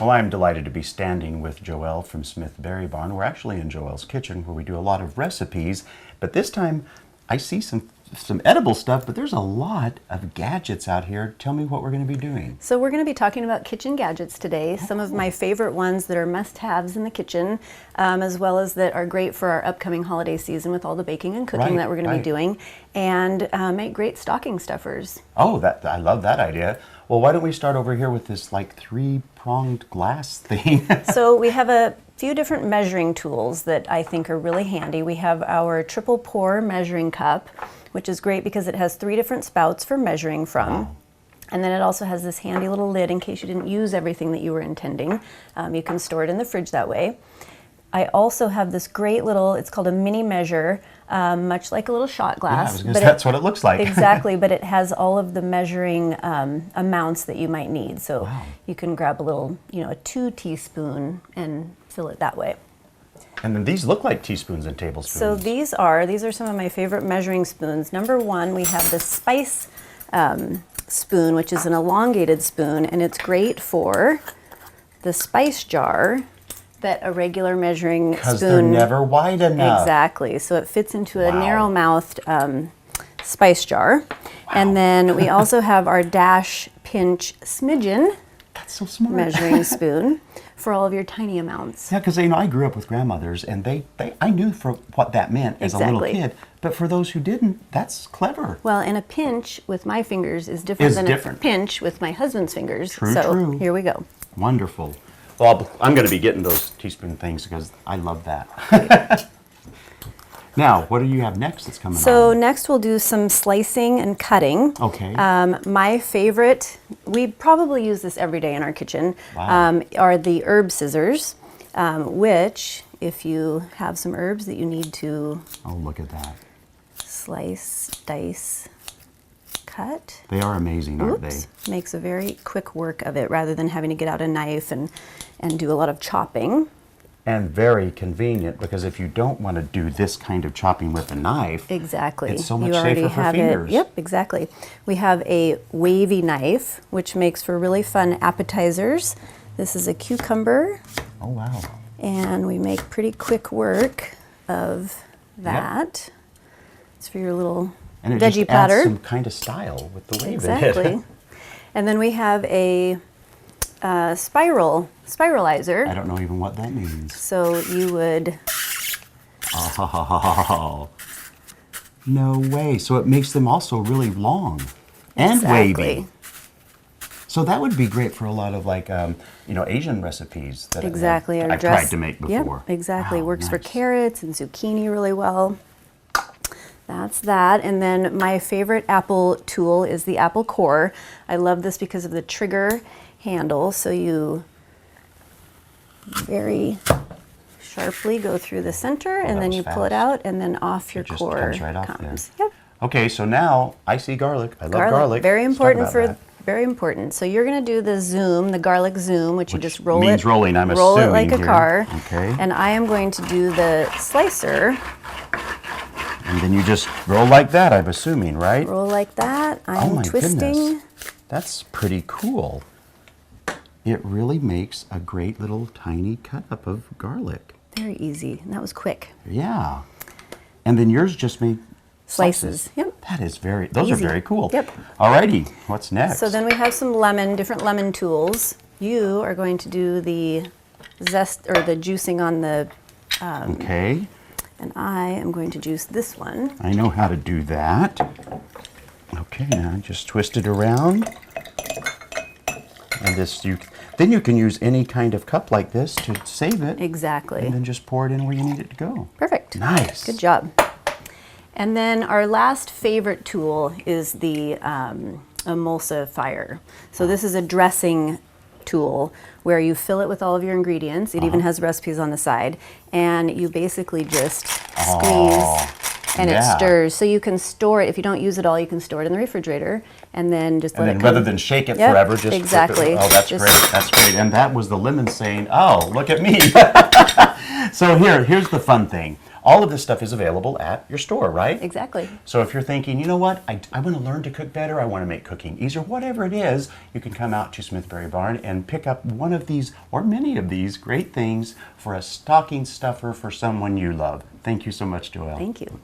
Well, I'm delighted to be standing with Joelle from Smith Berry Barn. We're actually in Joelle's kitchen where we do a lot of recipes, but this time I see some edible stuff, but there's a lot of gadgets out here. Tell me what we're going to be doing. So we're going to be talking about kitchen gadgets today. Some of my favorite ones that are must-haves in the kitchen, as well as that are great for our upcoming holiday season with all the baking and cooking that we're going to be doing, and make great stocking stuffers. Oh, I love that idea. Well, why don't we start over here with this like three-pronged glass thing? So we have a few different measuring tools that I think are really handy. We have our triple pour measuring cup, which is great because it has 3 different spouts for measuring from. Wow. And then it also has this handy little lid in case you didn't use everything that you were intending. You can store it in the fridge that way. I also have this great little, it's called a mini measure, much like a little shot glass. Yeah, that's what it looks like. Exactly, but it has all of the measuring amounts that you might need. So you can grab a little, a 2 teaspoon and fill it that way. And then these look like teaspoons and tablespoons. So these are some of my favorite measuring spoons. Number 1, we have the spice spoon, which is an elongated spoon, and it's great for the spice jar that a regular measuring spoon... Because they're never wide enough. Exactly. So it fits into a narrow-mouthed spice jar. Wow. And then we also have our Dash Pinch Smidgen That's so smart. measuring spoon for all of your tiny amounts. Yeah, because I grew up with grandmothers, and I knew for what that meant as a little kid. But for those who didn't, that's clever. Well, and a pinch with my fingers is different than a pinch with my husband's fingers. True. Here we go. Wonderful. Well, I'm going to be getting those teaspoon things because I love that. Now, what do you have next that's coming on? So next we'll do some slicing and cutting. Okay. My favorite, we probably use this every day in our kitchen, are the herb scissors, which if you have some herbs that you need to... Oh, look at that. Slice, dice, cut. They are amazing, aren't they? Makes a very quick work of it rather than having to get out a knife and do a lot of chopping. And very convenient because if you don't want to do this kind of chopping with a knife, exactly, it's so much safer for fingers. Yep, exactly. We have a wavy knife, which makes for really fun appetizers. This is a cucumber. Oh, wow. And we make pretty quick work of that. Yep. It's for your little and it veggie just platter. Adds some kind of style with the wave exactly. in it. And then we have a spiralizer. I don't know even what that means. So you would... Oh, no way. So it makes them also really long and wavy. So that would be great for a lot of Asian recipes that I've tried to make before. Yep, exactly. Works for carrots and zucchini really well. That's that. And then my favorite Apple tool is the Apple Core. I love this because of the trigger handle. So you very sharply go through the center and then you pull it out and then off your core comes right off there. Yep. Okay, so now I see garlic. I love garlic. Very important very important. So you're going to do the garlic zoom, which you just roll means it. rolling, I'm roll assuming it like a car. Okay. And I am going to do the slicer. And then you just roll like that, I'm assuming, right? Roll like that. I'm twisting. Goodness. That's pretty cool. It really makes a great little tiny cut up of garlic. Very easy. And that was quick. Yeah. And then yours just made slices. Yep. That is those are very cool. Yep. Alrighty, what's next? So then we have some different lemon tools. You are going to do the zest or the juicing on the okay. And I am going to juice this one. I know how to do that. Okay, now just twist it around. And then you can use any kind of cup like this to save it. Exactly. And then just pour it in where you need it to go. Perfect. Nice. Good job. And then our last favorite tool is the emulsifier. So this is a dressing tool where you fill it with all of your ingredients. It even has recipes on the side. And you basically just squeeze and it stirs. So you can store it. If you don't use it all, you can store it in the refrigerator and then just let it come. Rather than shake it forever, just exactly. Oh, that's great. That's great. And that was the lemon saying, "Oh, look at me." So here's the fun thing. all of this stuff is available at your store, right? Exactly. So if you're thinking, you know what, I want to learn to cook better, I want to make cooking easier, whatever it is, you can come out to Smithberry Barn and pick up one of these or many of these great things for a stocking stuffer for someone you love. Thank you so much, Joelle. Thank you.